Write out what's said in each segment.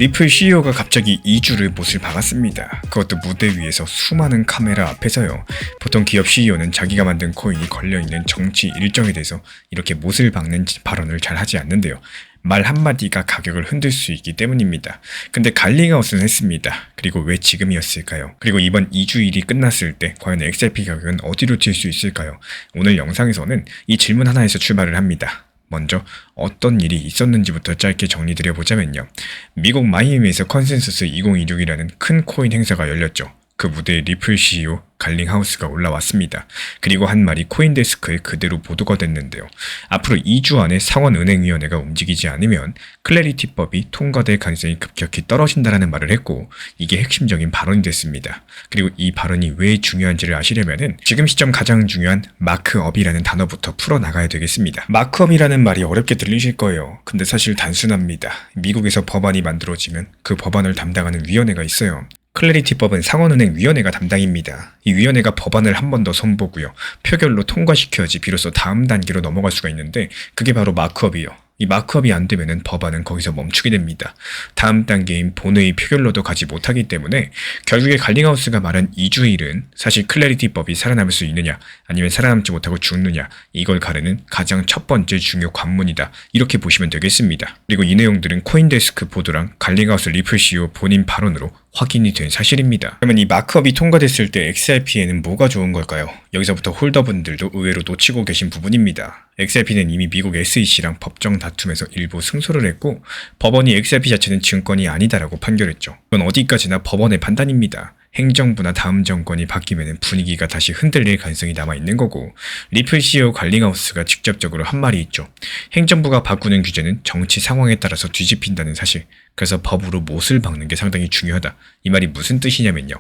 리플 CEO가 갑자기 2주를 못을 박았습니다. 그것도 무대 위에서 수많은 카메라 앞에서요. 보통 기업 CEO는 자기가 만든 코인이 걸려있는 정치 일정에 대해서 이렇게 못을 박는 발언을 잘 하지 않는데요. 말 한마디가 가격을 흔들 수 있기 때문입니다. 근데 갈링하우스는 했습니다. 그리고 왜 지금이었을까요? 그리고 이번 2주일이 끝났을 때 과연 XRP 가격은 어디로 튈 수 있을까요? 오늘 영상에서는 이 질문 하나에서 출발을 합니다. 먼저 어떤 일이 있었는지부터 짧게 정리드려보자면요. 미국 마이애미에서 컨센서스 2026이라는 큰 코인 행사가 열렸죠. 그 무대에 리플 CEO 갈링하우스가 올라왔습니다. 그리고 한 말이 코인데스크에 그대로 보도가 됐는데요. 앞으로 2주 안에 상원은행위원회가 움직이지 않으면 클래리티법이 통과될 가능성이 급격히 떨어진다는 말을 했고, 이게 핵심적인 발언이 됐습니다. 그리고 이 발언이 왜 중요한지를 아시려면 지금 시점 가장 중요한 마크업이라는 단어부터 풀어나가야 되겠습니다. 마크업이라는 말이 어렵게 들리실 거예요. 근데 사실 단순합니다. 미국에서 법안이 만들어지면 그 법안을 담당하는 위원회가 있어요. 클래리티법은 상원은행위원회가 담당입니다. 이 위원회가 법안을 한 번 더 선보고요. 표결로 통과시켜야지 비로소 다음 단계로 넘어갈 수가 있는데, 그게 바로 마크업이에요. 이 마크업이 안 되면은 법안은 거기서 멈추게 됩니다. 다음 단계인 본회의 표결로도 가지 못하기 때문에 결국에 갈링하우스가 말한 2주일은 사실 클래리티법이 살아남을 수 있느냐 아니면 살아남지 못하고 죽느냐, 이걸 가르는 가장 첫 번째 중요 관문이다, 이렇게 보시면 되겠습니다. 그리고 이 내용들은 코인데스크 보도랑 갈링하우스 리플 CEO 본인 발언으로 확인이 된 사실입니다. 그러면 이 마크업이 통과됐을 때 XRP에는 뭐가 좋은 걸까요? 여기서부터 홀더분들도 의외로 놓치고 계신 부분입니다. XRP는 이미 미국 SEC랑 법정 다툼에서 일부 승소를 했고, 법원이 XRP 자체는 증권이 아니다라고 판결했죠. 이건 어디까지나 법원의 판단입니다. 행정부나 다음 정권이 바뀌면 분위기가 다시 흔들릴 가능성이 남아있는 거고, 리플 CEO 갈링하우스가 직접적으로 한 말이 있죠. 행정부가 바꾸는 규제는 정치 상황에 따라서 뒤집힌다는 사실, 그래서 법으로 못을 박는 게 상당히 중요하다. 이 말이 무슨 뜻이냐면요.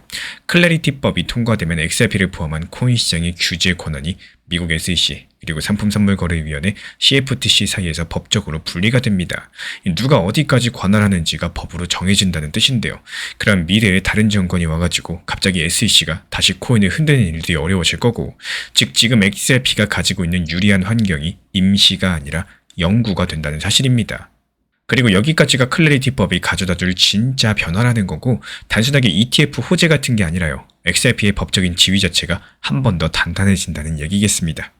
클래리티법이 통과되면 XRP를 포함한 코인 시장의 규제 권한이 미국 SEC 그리고 상품선물거래위원회 CFTC 사이에서 법적으로 분리가 됩니다. 누가 어디까지 관할하는지가 법으로 정해진다는 뜻인데요. 그럼 미래에 다른 정권이 와가지고 갑자기 SEC가 다시 코인을 흔드는 일들이 어려워질 거고, 즉 지금 XRP가 가지고 있는 유리한 환경이 임시가 아니라 영구가 된다는 사실입니다. 그리고 여기까지가 클래리티법이 가져다줄 진짜 변화라는 거고, 단순하게 ETF 호재 같은 게 아니라요. XRP의 법적인 지위 자체가 한 번 더 단단해진다는 얘기겠습니다.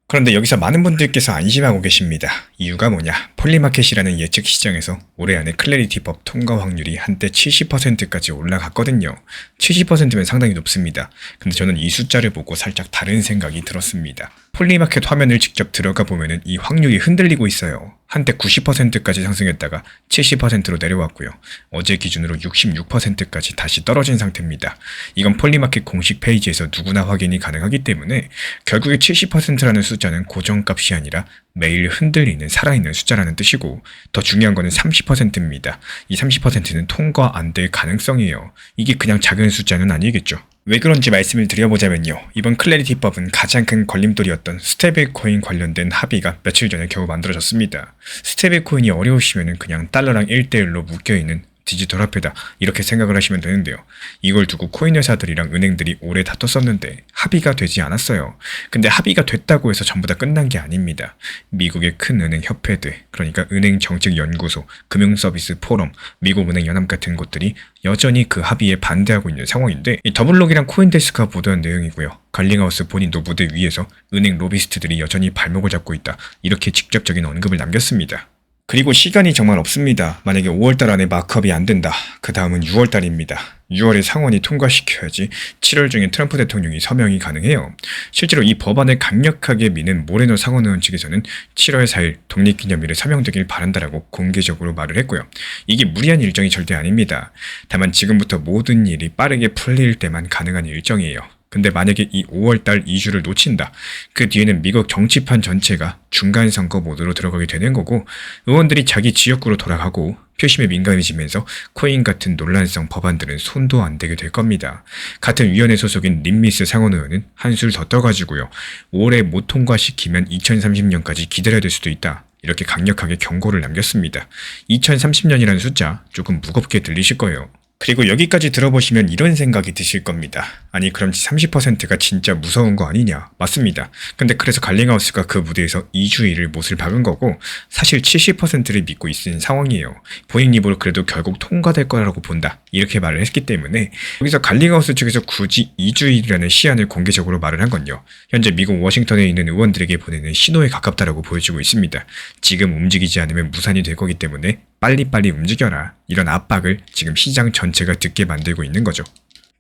그런데 여기서 많은 분들께서 안심하고 계십니다. 이유가 뭐냐? 폴리마켓이라는 예측 시장에서 올해 안에 클래리티법 통과 확률이 한때 70%까지 올라갔거든요. 70%면 상당히 높습니다. 근데 저는 이 숫자를 보고 살짝 다른 생각이 들었습니다. 폴리마켓 화면을 직접 들어가 보면은 이 확률이 흔들리고 있어요. 한때 90%까지 상승했다가 70%로 내려왔고요. 어제 기준으로 66%까지 다시 떨어진 상태입니다. 이건 폴리마켓 공식 페이지에서 누구나 확인이 가능하기 때문에 결국에 70%라는 숫자는 고정값이 아니라 매일 흔들리는 살아있는 숫자라는 뜻이고, 더 중요한 거는 30%입니다. 이 30%는 통과 안 될 가능성이에요. 이게 그냥 작은 숫자는 아니겠죠. 왜 그런지 말씀을 드려보자면요. 이번 클래리티법은 가장 큰 걸림돌이었던 스테이블코인 관련된 합의가 며칠 전에 겨우 만들어졌습니다. 스테이블코인이 어려우시면 그냥 달러랑 1대1로 묶여있는 디지털 화폐다, 이렇게 생각을 하시면 되는데요. 이걸 두고 코인 회사들이랑 은행들이 오래 다퉜었는데 합의가 되지 않았어요. 근데 합의가 됐다고 해서 전부 다 끝난 게 아닙니다. 미국의 큰 은행 협회들, 그러니까 은행정책연구소, 금융서비스 포럼, 미국은행연합 같은 곳들이 여전히 그 합의에 반대하고 있는 상황인데, 이 더블록이랑 코인데스크가 보도한 내용이고요. 갈링하우스 본인도 무대 위에서 은행 로비스트들이 여전히 발목을 잡고 있다, 이렇게 직접적인 언급을 남겼습니다. 그리고 시간이 정말 없습니다. 만약에 5월달 안에 마크업이 안 된다, 그 다음은 6월달입니다. 6월에 상원이 통과시켜야지 7월 중에 트럼프 대통령이 서명이 가능해요. 실제로 이 법안을 강력하게 미는 모레노 상원의원 측에서는 7월 4일 독립기념일에 서명되길 바란다라고 공개적으로 말을 했고요. 이게 무리한 일정이 절대 아닙니다. 다만 지금부터 모든 일이 빠르게 풀릴 때만 가능한 일정이에요. 근데 만약에 이 5월달 2주를 놓친다, 그 뒤에는 미국 정치판 전체가 중간선거 모드로 들어가게 되는 거고, 의원들이 자기 지역구로 돌아가고 표심에 민감해지면서 코인 같은 논란성 법안들은 손도 안 대게 될 겁니다. 같은 위원회 소속인 림미스 상원의원은 한술 더 떠가지고요. 올해 못 통과시키면 2030년까지 기다려야 될 수도 있다, 이렇게 강력하게 경고를 남겼습니다. 2030년이라는 숫자 조금 무겁게 들리실 거예요. 그리고 여기까지 들어보시면 이런 생각이 드실 겁니다. 아니 그럼 30%가 진짜 무서운 거 아니냐? 맞습니다. 근데 그래서 갈링하우스가 그 무대에서 2주일을 못을 박은 거고 사실 70%를 믿고 있는 상황이에요. 본인 입으로 그래도 결국 통과될 거라고 본다. 이렇게 말을 했기 때문에 여기서 갈링하우스 측에서 굳이 2주일이라는 시한을 공개적으로 말을 한 건요. 현재 미국 워싱턴에 있는 의원들에게 보내는 신호에 가깝다라고 보여주고 있습니다. 지금 움직이지 않으면 무산이 될 거기 때문에 빨리빨리 움직여라. 이런 압박을 지금 시장 전체가 듣게 만들고 있는 거죠.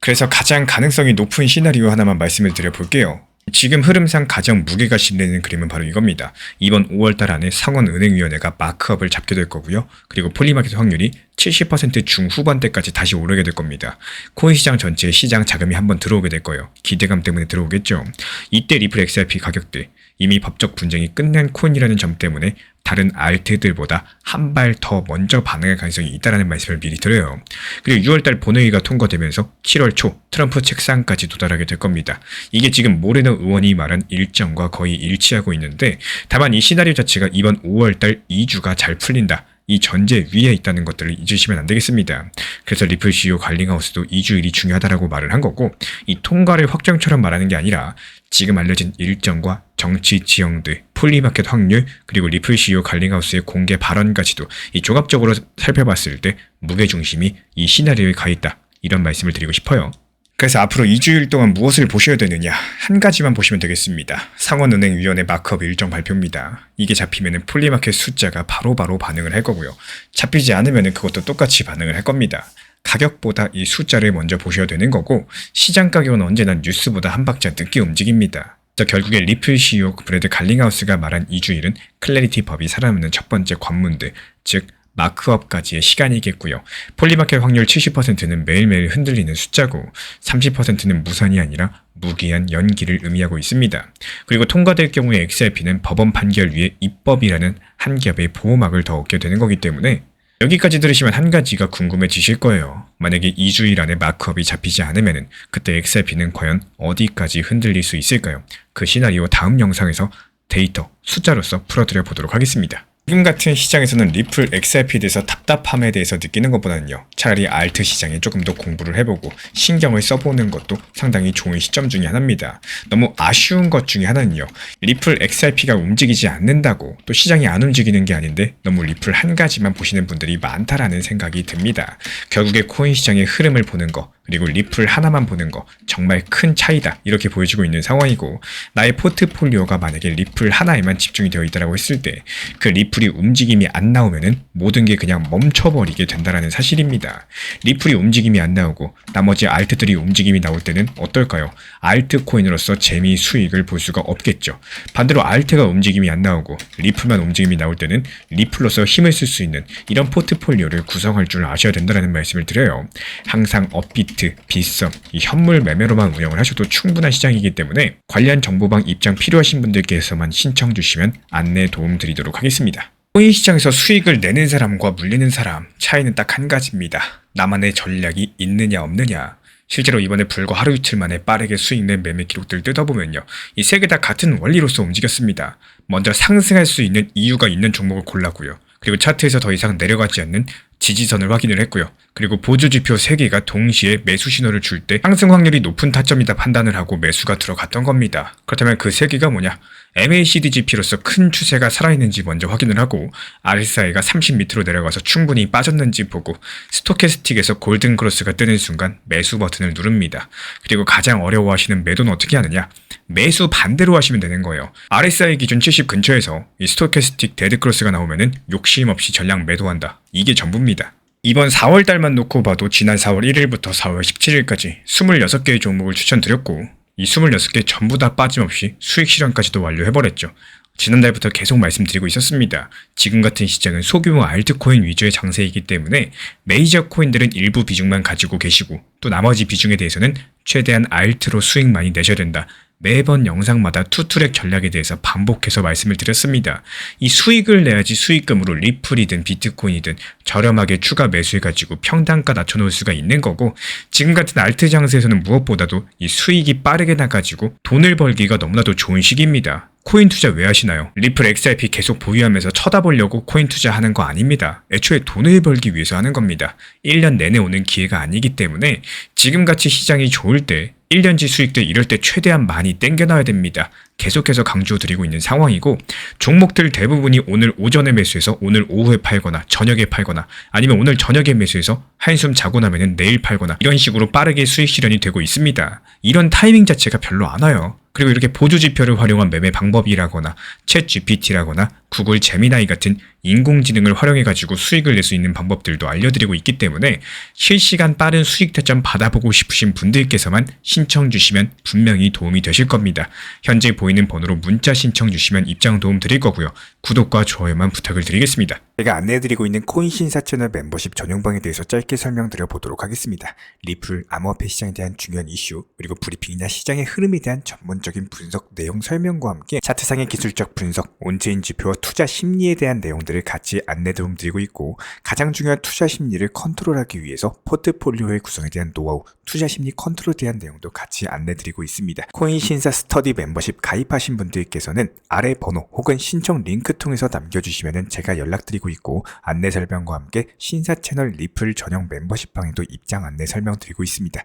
그래서 가장 가능성이 높은 시나리오 하나만 말씀을 드려볼게요. 지금 흐름상 가장 무게가 실리는 그림은 바로 이겁니다. 이번 5월달 안에 상원은행위원회가 마크업을 잡게 될 거고요. 그리고 폴리마켓 확률이 70% 중후반대까지 다시 오르게 될 겁니다. 코인 시장 전체에 시장 자금이 한번 들어오게 될 거예요. 기대감 때문에 들어오겠죠. 이때 리플 XRP 가격대, 이미 법적 분쟁이 끝난 코인이라는 점 때문에 다른 알트들보다 한 발 더 먼저 반응할 가능성이 있다는 말씀을 미리 드려요. 그리고 6월달 본회의가 통과되면서 7월 초 트럼프 책상까지 도달하게 될 겁니다. 이게 지금 모레노 의원이 말한 일정과 거의 일치하고 있는데 다만 이 시나리오 자체가 이번 5월달 2주가 잘 풀린다. 이 전제 위에 있다는 것들을 잊으시면 안 되겠습니다. 그래서 리플 CEO 갈링하우스도 2주일이 중요하다라고 말을 한 거고 이 통과를 확정처럼 말하는 게 아니라 지금 알려진 일정과 정치 지형들, 폴리마켓 확률, 그리고 리플 CEO 갈링하우스의 공개 발언까지도 이 종합적으로 살펴봤을 때 무게중심이 이 시나리오에 가 있다. 이런 말씀을 드리고 싶어요. 그래서 앞으로 2주일 동안 무엇을 보셔야 되느냐? 한 가지만 보시면 되겠습니다. 상원은행위원회 마크업 일정 발표입니다. 이게 잡히면 폴리마켓 숫자가 바로바로 반응을 할 거고요. 잡히지 않으면 그것도 똑같이 반응을 할 겁니다. 가격보다 이 숫자를 먼저 보셔야 되는 거고 시장 가격은 언제나 뉴스보다 한 박자 늦게 움직입니다. 결국에 리플 CEO 브래드 갈링하우스가 말한 2주일은 클래리티 법이 살아남는 첫 번째 관문들, 즉 마크업까지의 시간이겠고요. 폴리마켓 확률 70%는 매일매일 흔들리는 숫자고 30%는 무산이 아니라 무기한 연기를 의미하고 있습니다. 그리고 통과될 경우에 XRP는 법원 판결 위에 입법이라는 한 겹의 보호막을 더 얻게 되는 거기 때문에 여기까지 들으시면 한 가지가 궁금해지실 거예요. 만약에 2주일 안에 마크업이 잡히지 않으면 그때 XRP는 과연 어디까지 흔들릴 수 있을까요? 그 시나리오 다음 영상에서 데이터, 숫자로서 풀어드려 보도록 하겠습니다. 지금 같은 시장에서는 리플 XRP에 대해서 답답함에 대해서 느끼는 것보다는요. 차라리 알트 시장에 조금 더 공부를 해보고 신경을 써보는 것도 상당히 좋은 시점 중에 하나입니다. 너무 아쉬운 것 중에 하나는요. 리플 XRP가 움직이지 않는다고 또 시장이 안 움직이는 게 아닌데 너무 리플 한 가지만 보시는 분들이 많다라는 생각이 듭니다. 결국에 코인 시장의 흐름을 보는 거 그리고 리플 하나만 보는 거 정말 큰 차이다 이렇게 보여지고 있는 상황이고 나의 포트폴리오가 만약에 리플 하나에만 집중이 되어 있다고 했을 때 그 리플이 움직임이 안 나오면은 모든 게 그냥 멈춰버리게 된다라는 사실입니다. 리플이 움직임이 안 나오고 나머지 알트들이 움직임이 나올 때는 어떨까요? 알트 코인으로서 재미 수익을 볼 수가 없겠죠. 반대로 알트가 움직임이 안 나오고 리플만 움직임이 나올 때는 리플로서 힘을 쓸 수 있는 이런 포트폴리오를 구성할 줄 아셔야 된다는 말씀을 드려요. 항상 업비트, 빗썸, 이 현물 매매로만 운영을 하셔도 충분한 시장이기 때문에 관련 정보방 입장 필요하신 분들께서만 신청 주시면 안내 도움 드리도록 하겠습니다. 코인 시장에서 수익을 내는 사람과 물리는 사람 차이는 딱 한 가지입니다. 나만의 전략이 있느냐 없느냐. 실제로 이번에 불과 하루 이틀 만에 빠르게 수익 낸 매매 기록들을 뜯어보면요. 이 세 개 다 같은 원리로서 움직였습니다. 먼저 상승할 수 있는 이유가 있는 종목을 골랐고요. 그리고 차트에서 더 이상 내려가지 않는 지지선을 확인을 했고요. 그리고 보조지표 3개가 동시에 매수 신호를 줄 때 상승 확률이 높은 타점이다 판단을 하고 매수가 들어갔던 겁니다. 그렇다면 그 3개가 뭐냐? MACD-GP로서 큰 추세가 살아있는지 먼저 확인을 하고 RSI가 30 밑으로 내려가서 충분히 빠졌는지 보고 스토캐스틱에서 골든 크로스가 뜨는 순간 매수 버튼을 누릅니다. 그리고 가장 어려워하시는 매도는 어떻게 하느냐? 매수 반대로 하시면 되는 거예요. RSI 기준 70 근처에서 이 스토캐스틱 데드 크로스가 나오면은 욕심 없이 전량 매도한다. 이게 전부입니다. 이번 4월달만 놓고 봐도 지난 4월 1일부터 4월 17일까지 26개의 종목을 추천드렸고 이 26개 전부 다 빠짐없이 수익 실현까지도 완료해버렸죠. 지난달부터 계속 말씀드리고 있었습니다. 지금 같은 시장은 소규모 알트코인 위주의 장세이기 때문에 메이저 코인들은 일부 비중만 가지고 계시고 또 나머지 비중에 대해서는 최대한 알트로 수익 많이 내셔야 된다. 매번 영상마다 투트랙 전략에 대해서 반복해서 말씀을 드렸습니다. 이 수익을 내야지 수익금으로 리플이든 비트코인이든 저렴하게 추가 매수해가지고 평단가 낮춰놓을 수가 있는 거고, 지금 같은 알트 장세에서는 무엇보다도 이 수익이 빠르게 나가지고 돈을 벌기가 너무나도 좋은 시기입니다. 코인 투자 왜 하시나요? 리플 XRP 계속 보유하면서 쳐다보려고 코인 투자하는 거 아닙니다. 애초에 돈을 벌기 위해서 하는 겁니다. 1년 내내 오는 기회가 아니기 때문에 지금같이 시장이 좋을 때 1년치 수익들 이럴 때 최대한 많이 땡겨놔야 됩니다. 계속해서 강조드리고 있는 상황이고, 종목들 대부분이 오늘 오전에 매수해서 오늘 오후에 팔거나 저녁에 팔거나 아니면 오늘 저녁에 매수해서 한숨 자고 나면은 내일 팔거나 이런 식으로 빠르게 수익 실현이 되고 있습니다. 이런 타이밍 자체가 별로 안 와요. 그리고 이렇게 보조 지표를 활용한 매매 방법이라거나 챗 GPT라거나 구글 제미나이 같은 인공지능을 활용해가지고 수익을 낼 수 있는 방법들도 알려드리고 있기 때문에 실시간 빠른 수익 타점 받아보고 싶으신 분들께서만 신청 주시면 분명히 도움이 되실 겁니다. 현재 보이는 번호로 문자 신청 주시면 입장 도움 드릴 거고요. 구독과 좋아요만 부탁을 드리겠습니다. 제가 안내해드리고 있는 코인 신사 채널 멤버십 전용방에 대해서 짧게 설명드려 보도록 하겠습니다. 리플, 암호화폐 시장에 대한 중요한 이슈, 그리고 브리핑이나 시장의 흐름에 대한 전문적인 분석 내용 설명과 함께 차트상의 기술적 분석, 온체인 지표와 투자 심리에 대한 내용들을 같이 안내 도움 드리고 있고, 가장 중요한 투자 심리를 컨트롤하기 위해서 포트폴리오의 구성에 대한 노하우, 투자 심리 컨트롤에 대한 내용도 같이 안내 드리고 있습니다. 코인 신사 스터디 멤버십 가입하신 분들께서는 아래 번호 혹은 신청 링크 통해서 남겨주시면 제가 연락드리고 있고, 안내 설명과 함께 신사 채널 리플 전용 멤버십 방에도 입장 안내 설명드리고 있습니다.